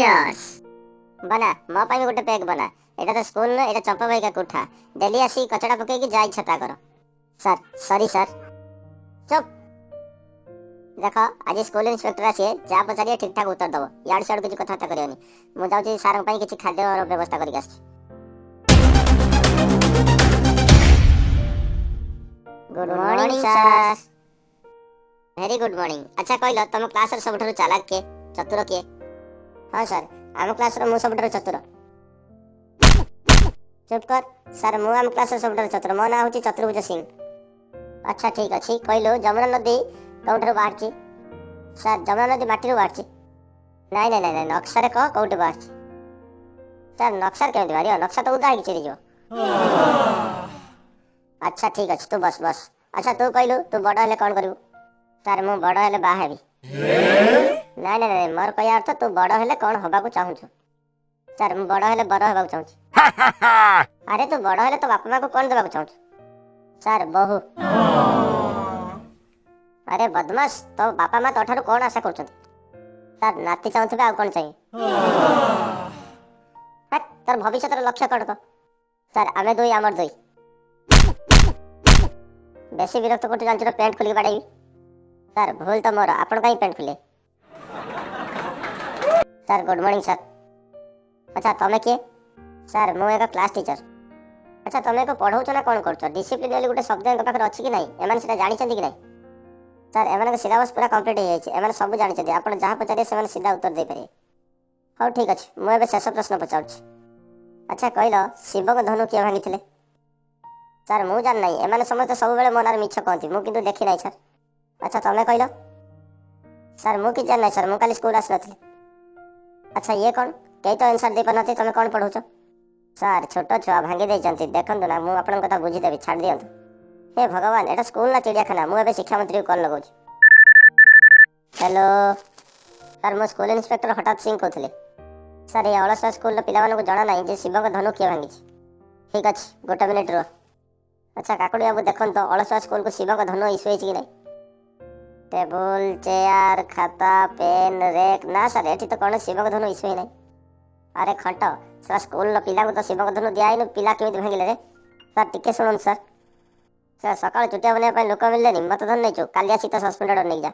cheers बना मो पाई गोटे पैक बना एटा तो स्कूल न एटा चंपा भाई का कोठा डेली आसी कचड़ा पके की जाई छता करो सर सॉरी सर चुप देखो आज स्कूल इंस्पेक्टर आसी जा पचारिए ठीक ठाक उत्तर दबो याड साड किछ कथा करियोनी मु जाउची सार पाई किछ खाद्य और व्यवस्था करी आसी good morning sir very good morning अच्छा कहलो तुम क्लास रे सबठो चालाक के चतुर के हां सर आम क्लास रे मु सबठो चतुर चुप कर सर मु आम क्लास रे सबठो चतुर मो ना होची चतुर्भुज सिंह अच्छा ठीक अछि कहलो जमुना नदी कौठर बाहरची सर जमुना नदी माटी रो बाहरची नहीं नक्शा रे कह कौठ बाहरची सर नक्शा केमति बाहरियो नक्शा तो उदा चली जो अच्छा ठीक अछि तू बस बस अच्छा तू कहलु तू बड़ हेले कोन करिवु सर मु बड़ हेले बाह हेबी नहीं मोर कहया अर्थ तू बड़ हेले कोन होबा को चाहू छ सर मु बड़ हेले बड़ होबा को चाहू अरे तू बड़ हेले तो बाप मां को कोन देबा को चाहू सर बहू अरे बदमाश तो बापा मां तोठारु कोन आशा करछन सर नाती चाहू आ कोन चाहिए तर भविष्य तर लक्ष्य कोन तो सर आमे दोई आमर दोई बेसी विरक्त कोटी जांचर पेंट खुली बाड़ाई सर भूल तो मोर आपण काई पेंट खुले सर गुड मॉर्निंग सर अच्छा तमे के सर मु एक क्लास टीचर अच्छा तमे को पढाउछ ना कोन करछ डिसिप्लिन वाली गुटे शब्द एंक पाखर अछि कि नै एमान सेटा जानि छथि कि नै सर एमान के सिलेबस पूरा कंप्लीट हे जाय एमान सब जानि छथि आपण जहां पचारे से सीधा उत्तर दे पारे हो ठीक अछि मु एबे शेष प्रश्न पचाउछ अच्छा कहलो शिव को धनु के भांगिथिले सर मु जान नै एमान समस्त सब बेले मोनार मिछ कहती मु किंतु देखि नै सर अच्छा तमे कहलो सर मु कि जान नै सर मु काली स्कूल आस नथि अच्छा ये कोन केई तो आंसर दे पनथि तमे कोन पढौछ सर छोटो छुआ भांगी दे जंती देखंतु ना मु आपन कथा बुझी देबी छाड़ दियंतु हे भगवान एटा स्कूल ना चिड़ियाखाना मु एबे शिक्षा मंत्री को कॉल लगौछ हेलो सर मु स्कूल इंस्पेक्टर हठात सिंह कहथले सर ये अलसा स्कूल पिलावन को जणा नै जे शिव को धनु के भांगी ठीक अछि गोटा मिनिट रो अच्छा काकुड़ी बाबू देखन तो अलसा स्कूल को शिव को धनु इशू कि नहीं टेबल चेयर खाता पेन रेक ना सर एठी तो कोन शिव को धनु इशू ही नहीं अरे खट सर स्कूल लो पिला को तो शिव को धनु दियाई न पिला केमि भांगिले रे सर टिके सुनन सर सर सकाळ चुटिया बने पे लोक मिलले नि मत धन नै छु कालिया सी तो सस्पेंडेड नै जा